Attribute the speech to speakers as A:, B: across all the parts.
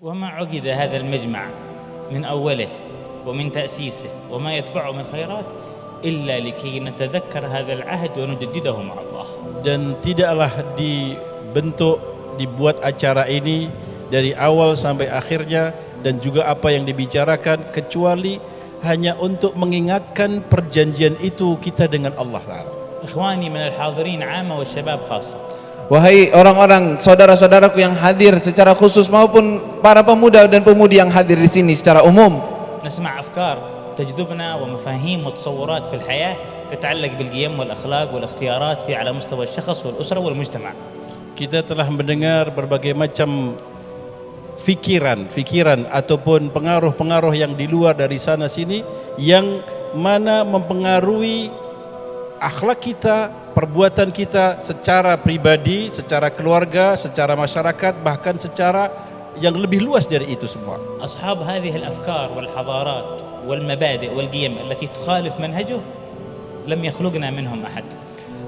A: وما عقد هذا المجمع من أوله ومن تأسيسه وما يتبعه من خيرات إلا لكي نتذكر هذا العهد ونجدده مع الله.
B: Dan tidaklah dibuat acara ini dari awal sampai akhirnya dan juga apa yang dibicarakan kecuali hanya untuk mengingatkan perjanjian itu kita dengan Allah Ta'ala.
A: إخواني من الحاضرين عامة والشباب خاصة.
C: Wahai orang-orang, saudara-saudaraku yang hadir secara khusus maupun para pemuda dan pemudi yang hadir di sini secara umum.
A: نسمع أفكار تجذبنا ومفاهيم وتصورات في الحياة تتعلق بالقيم والأخلاق والاختيارات في على مستوى الشخص والأسرة والمجتمع.
B: Kita telah mendengar berbagai macam fikiran ataupun pengaruh-pengaruh yang di luar dari sana sini yang mana mempengaruhi akhlak kita, perbuatan kita secara pribadi, secara keluarga, secara masyarakat, bahkan secara yang lebih luas dari itu semua.
A: أصحاب هذه الأفكار والحضارات والمبادئ والقيم التي تخالف منهجه لم يخلقنا منهم أحد.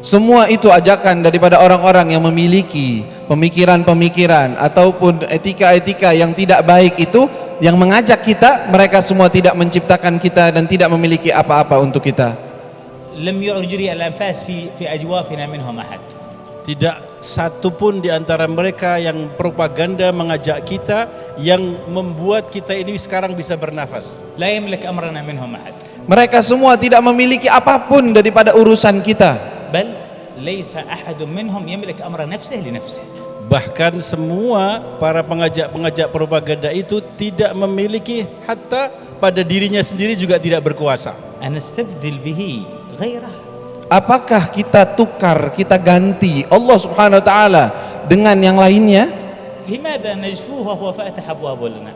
C: Semua itu ajakan daripada orang-orang yang memiliki pemikiran-pemikiran ataupun etika-etika yang tidak baik itu, yang mengajak kita, mereka semua tidak menciptakan kita dan tidak memiliki apa-apa untuk kita.
A: لم يجري الأنفاس في أجوافنا منهم أحد.
B: Tidak satu pun di antara mereka yang propaganda mengajak kita yang membuat kita ini sekarang bisa bernafas.
A: لا يملك أمرنا منهم أحد.
C: Mereka semua tidak memiliki apapun daripada urusan kita.
A: بل ليس أحد منهم يملك أمر نفسه لنفسه.
B: Bahkan semua para pengajak propaganda itu tidak memiliki, hatta pada dirinya sendiri juga tidak berkuasa.
A: أنستبدل به غيره.
C: Apakah kita tukar, kita ganti Allah Subhanahu wa taala dengan yang lainnya?
A: لماذا نجفوه وهو فاتح أبواب لنا؟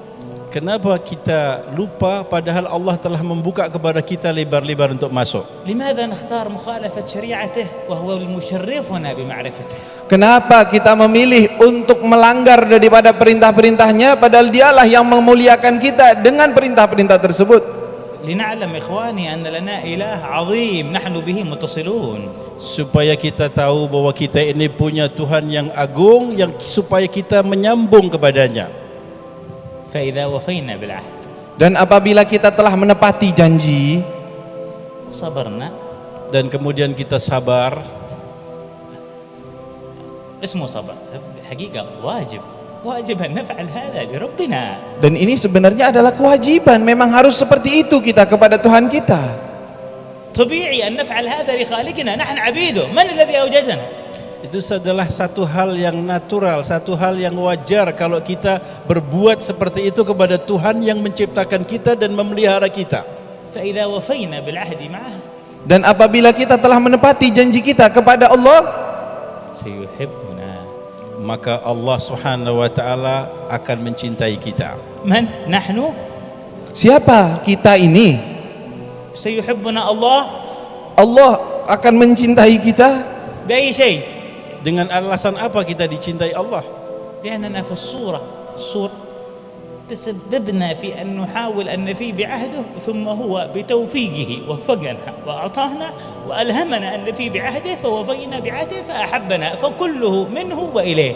B: Kenapa kita lupa padahal Allah telah membuka kepada kita lebar-lebar untuk masuk?
A: لماذا نختار مخالفة شريعته وهو المشرفنا بمعرفته؟
C: Kenapa kita memilih untuk melanggar daripada perintah-perintahnya padahal dialah yang memuliakan kita dengan perintah-perintah tersebut?
A: لنعلم إخواني أن لنا إله عظيم نحن به متصلون.
B: Supaya kita tahu bahwa kita ini punya Tuhan yang agung yang supaya kita menyambung kepadanya.
A: فإذا وفينا بالعهد
C: Dan apabila kita telah menepati janji
A: صبرنا
B: Dan kemudian kita sabar,
A: اسمه صبر حقيقة واجب أن نفعل هذا لربنا.
C: dan ini sebenarnya adalah kewajiban, memang harus seperti itu kita kepada Tuhan kita.
A: طبيعي أن نفعل هذا لخالقنا نحن عبيده. من الذي أوجدنا؟
B: itu adalah satu hal yang natural, satu hal yang wajar kalau kita berbuat seperti itu kepada Tuhan yang menciptakan kita dan memelihara kita.
A: فإذا وفينا بالعهد معه
C: Dan apabila kita telah menepati janji kita kepada Allah,
A: سيحبنا.
B: Maka Allah Subhanahu wa taala akan mencintai kita.
A: من نحن؟
C: siapa kita ini?
A: سيحبنا الله
C: Allah akan mencintai kita
A: بأي شيء؟
B: Dengan alasan apa kita dicintai Allah?
A: لأننا في الصورة تسببنا في أن نحاول أن نفي بعهده ثم هو بتوفيقه وفقنا وأعطانا وألهمنا أن نفي بعهده فوفينا بعهده فأحبنا فكله منه وإليه.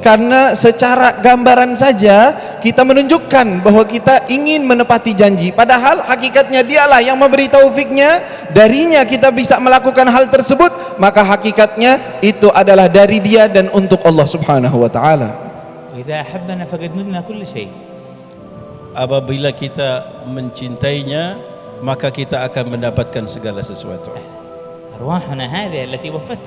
C: Karena secara gambaran saja kita menunjukkan bahwa kita ingin menepati janji, padahal hakikatnya dialah yang memberi taufiknya, darinya kita bisa melakukan hal tersebut, maka hakikatnya itu adalah dari dia dan untuk Allah Subhanahu wa taala.
A: وإذا أحبنا فقد نلنا كل شيء.
B: Apabila kita mencintainya, maka kita akan mendapatkan segala sesuatu.
A: أرواحنا هذه التي وفت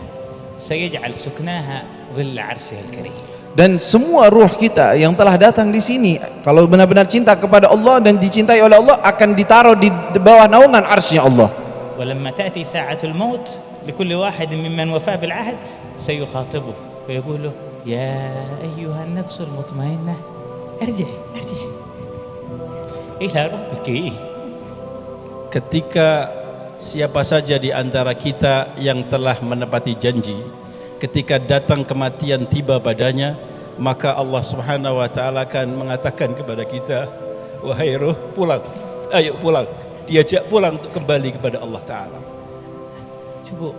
A: سيجعل سكناها ظل عرشه الكريم.
C: Dan semua ruh kita yang telah datang di sini, kalau benar-benar cinta kepada Allah dan dicintai oleh Allah, akan ditaruh di bawah naungan arsy-Nya Allah.
A: ولما تأتي ساعة الموت لكل واحد ممن وفى بالعهد سيخاطبه ويقول له يا أيها النفس المطمئنة ارجعي إلى ربك.
B: Ketika siapa saja di antara kita yang telah menepati janji, ketika datang kematian tiba padanya, maka Allah Subhanahu wa taala akan mengatakan kepada kita, wahai ruh, pulang, ayo pulang. Diajak pulang untuk kembali kepada Allah taala.
A: شوفوا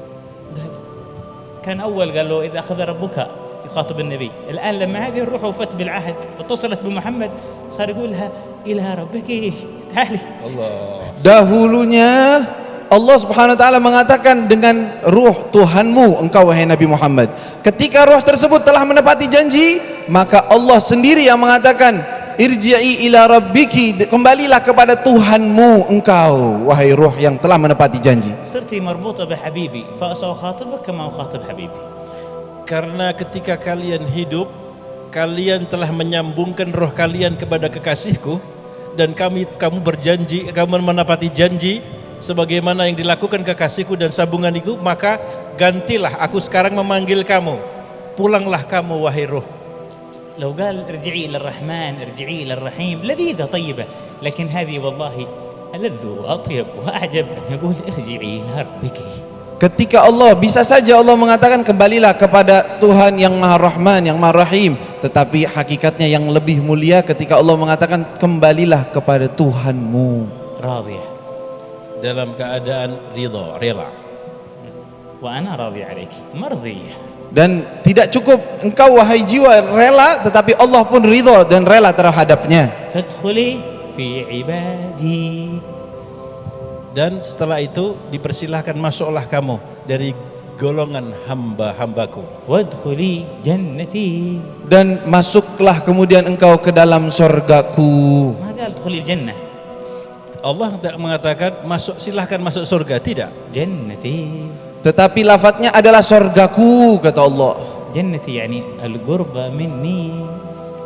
A: كان أول قال له إذا أخذ ربك يخاطب النبي. الآن لما هذه الروح وفت بالعهد واتصلت بمحمد صار يقولها إلى ربك تعالي.
C: Dahulunya Allah Subhanahu wa taala mengatakan dengan ruh Tuhanmu engkau wahai Nabi Muhammad. Ketika ruh tersebut telah menepati janji, maka Allah sendiri yang mengatakan irji'i ila rabbiki, kembalilah kepada Tuhanmu engkau wahai ruh yang telah menepati janji.
A: صرتي مربوطة بحبيبي فسأخاطبك كما أخاطب حبيبي.
B: Karena ketika kalian hidup, kalian telah menyambungkan roh kalian kepada kekasihku, dan kamu berjanji, kamu menepati janji sebagaimana yang dilakukan kekasihku dan sambungan itu, maka gantilah aku sekarang memanggil kamu, pulanglah kamu wahai ruh.
A: لو قال ارجعي إلى الرحمن ارجعي إلى الرحيم لذيذة طيبة، لكن هذه والله ألذ وأطيب وأعجب أن يقول ارجعي إلى ربك.
C: Ketika Allah, bisa saja Allah mengatakan kembalilah kepada Tuhan yang Maha Rahman, yang Maha Rahim, tetapi hakikatnya yang lebih mulia ketika Allah mengatakan kembalilah kepada Tuhanmu.
A: راضية.
B: Dalam keadaan ridha, rela.
A: وأنا راضي عليك مرضية.
C: Dan tidak cukup engkau wahai jiwa rela, tetapi Allah pun ridha dan rela terhadapnya.
A: فادخلي في عبادي.
B: Dan setelah itu dipersilahkan masuklah kamu dari golongan hamba-hambaku.
A: وادخلي جنتي.
C: Dan masuklah kemudian engkau ke dalam surgaku.
A: ما قال ادخلي الجنة.
B: Allah tidak mengatakan silahkan masuk surga, tidak.
A: جنتي.
C: Tetapi lafadznya adalah surgaku, kata Allah.
A: جنتي يعني القربة مني.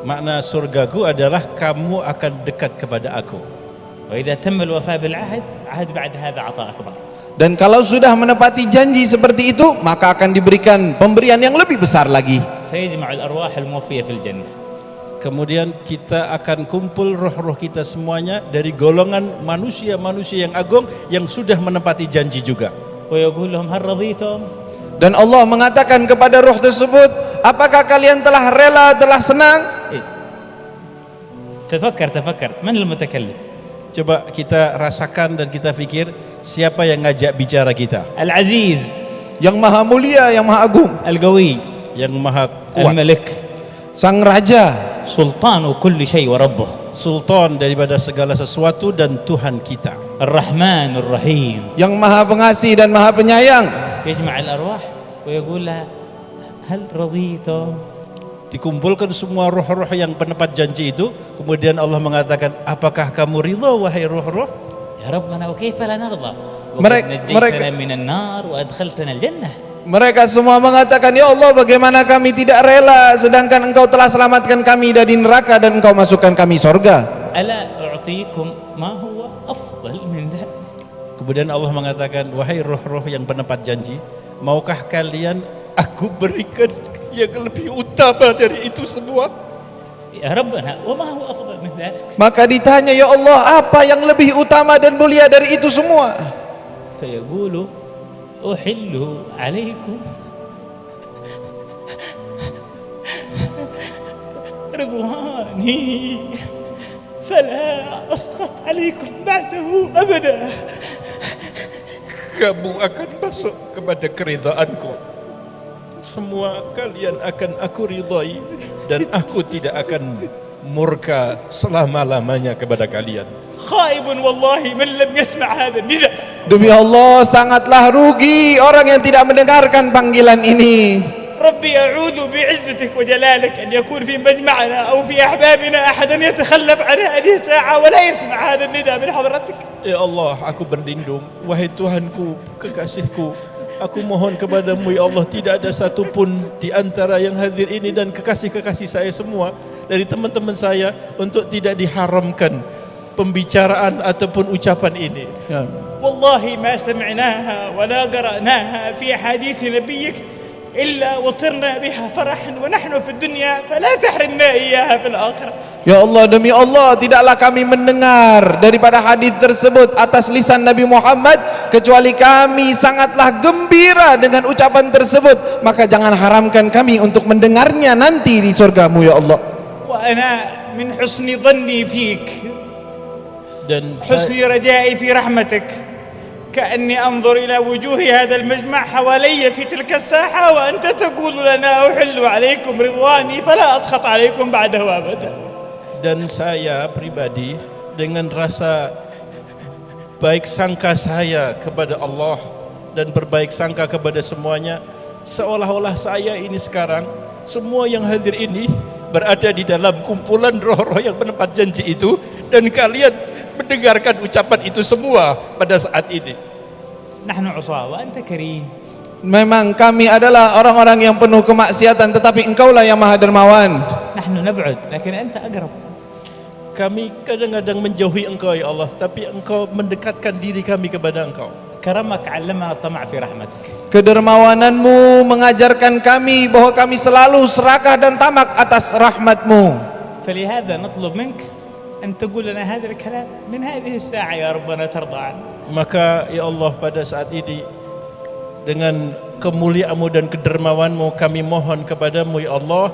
B: Makna surgaku adalah kamu akan dekat kepada aku.
A: وإذا تم الوفاء بالعهد عهد بعد هذا عطاء أكبر.
C: Dan kalau sudah menepati janji seperti itu, maka akan diberikan pemberian yang lebih besar lagi.
A: سيجمع الأرواح الموفية في الجنة.
B: Kemudian kita akan kumpul roh-roh kita semuanya dari golongan manusia-manusia yang agung yang sudah menepati janji juga.
A: ويقول لهم هل رضيتم؟
C: Dan Allah mengatakan kepada roh tersebut, apakah kalian telah rela, telah senang?
A: تفكر من المتكلم؟
B: Coba kita rasakan dan kita pikir siapa yang ngajak bicara kita.
A: العزيز.
C: Yang maha mulia, yang maha agung,
A: القوي.
B: Yang maha kuat.
A: الملك.
C: sang raja,
A: سلطان كل شيء وربه.
B: Sultan daripada segala sesuatu dan Tuhan kita.
A: الرحمن الرحيم.
C: yang maha pengasih dan maha penyayang.
A: يجمع الأرواح ويقول لها هل رضيتم؟
B: Dikumpulkan semua roh-roh yang penepat janji itu, kemudian Allah mengatakan, apakah kamu ridha wahai roh-roh?
A: يا ربنا وكيف لا نرضى وقد
C: mereka
A: نجيتنا من النار وأدخلتنا الجنة.
C: mereka semua mengatakan, ya Allah, bagaimana kami tidak rela sedangkan engkau telah selamatkan kami dari neraka dan engkau masukkan kami surga.
A: ألا أعطيكم ما هو أفضل من ذلك؟
B: Kemudian Allah mengatakan, wahai roh-roh yang penepat janji, maukah kalian aku berikan yang lebih utama dari itu semua?
A: يا ربنا وما هو أفضل من ذلك؟
C: Maka ditanya, ya Allah, apa yang lebih utama dan mulia dari itu semua?
A: فيقول أحل عليكم رضواني فلا أسخط عليكم بعده أبدا.
B: Kamu akan masuk kepada keridhaanku. Semua kalian akan aku ridhai dan aku tidak akan murka selama-lamanya kepada kalian.
A: خائب والله من لم يسمع هذا النداء.
C: Demi Allah, sangatlah rugi orang yang tidak mendengarkan panggilan ini.
A: ربي أعوذ بعزتك وجلالك أن يكون في مجمعنا أو في أحبابنا أحدا يتخلف عن هذه الساعة ولا يسمع هذا النداء من حضرتك.
B: Ya Allah, aku berlindung, wahai Tuhanku, kekasihku, aku mohon kepadamu ya Allah, tidak ada satupun di antara yang hadir ini dan kekasih-kekasih saya semua dari teman-teman saya untuk tidak diharamkan pembicaraan ataupun ucapan ini.
C: Ya.
A: والله ما سمعناها ولا قرأناها في أحاديث نبيك إلا وطرنا بها فرحا ونحن في الدنيا فلا تحرمنا إياها في الآخرة.
C: Ya Allah, demi Allah, tidaklah kami mendengar daripada hadis tersebut atas lisan Nabi Muhammad kecuali kami sangatlah gembira dengan ucapan tersebut, maka jangan haramkan kami untuk mendengarnya nanti di surgamu ya Allah.
A: وأنا من حسن ظني فيك
B: Dan
A: حسن رجائي في رحمتك كأني أنظر إلى وجوه هذا المجمع حوالي في تلك الساحة وأنت تقول لنا أحل عليكم رضواني فلا أسخط عليكم بعده أبدا.
B: Dan saya pribadi dengan rasa baik sangka saya kepada Allah dan berbaik sangka kepada semuanya, seolah-olah saya ini sekarang, semua yang hadir ini berada di dalam kumpulan roh-roh yang menempat janji itu, dan kalian mendengarkan ucapan itu semua pada saat ini.
A: نحن عصاة وأنت كريم.
C: Memang kami adalah orang-orang yang penuh kemaksiatan, tetapi engkaulah yang maha dermawan.
A: نحن نبعد لكن أنت أقرب.
B: Kami kadang-kadang menjauhi engkau ya Allah, tapi engkau mendekatkan diri kami kepada engkau.
A: كرمك علمنا الطمع في رحمتك.
C: Kedermawananmu mengajarkan kami bahwa kami selalu serakah dan tamak atas rahmatmu.
A: فلهذا نطلب منك أن تقول لنا هذا الكلام من هذه الساعة يا ربنا ترضى عنا.
B: Maka ya Allah, pada saat ini dengan kemuliaan-Mu dan kedermawan-Mu kami mohon kepadamu ya Allah,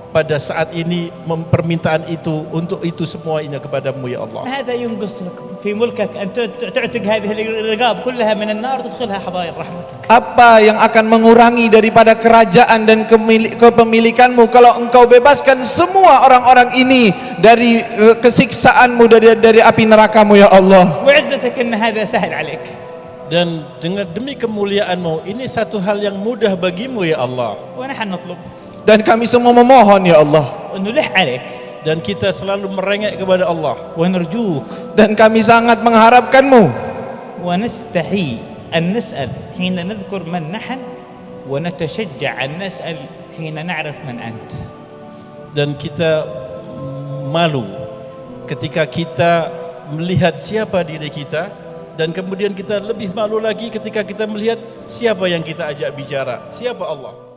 B: pada saat ini permintaan itu untuk itu semuanya kepadamu ya Allah.
A: هذا ينقص في ملكك أن تعتق هذه الرقاب كلها من النار تدخلها حظائر رحمتك.
C: Apa yang akan mengurangi daripada kerajaan dan kepemilikanmu kalau engkau bebaskan semua orang-orang ini dari kesiksaanmu, dari api nerakamu ya Allah.
A: وعزتك أن هذا سهل عليك.
B: Dan dengan demi kemuliaan-Mu ini satu hal yang mudah bagimu ya Allah.
A: ونحن نطلب
C: Dan kami semua memohon ya Allah,
A: ونلح عليك
B: Dan kita selalu merengek kepada Allah,
A: ونرجوك
C: dan kami sangat mengharapkanmu,
A: ونستحي أن نسأل حين نذكر من نحن ونتشجع أن نسأل حين نعرف من أنت.
B: dan kita malu ketika kita melihat siapa diri kita, dan kemudian kita lebih malu lagi ketika kita melihat siapa yang kita ajak bicara, siapa Allah.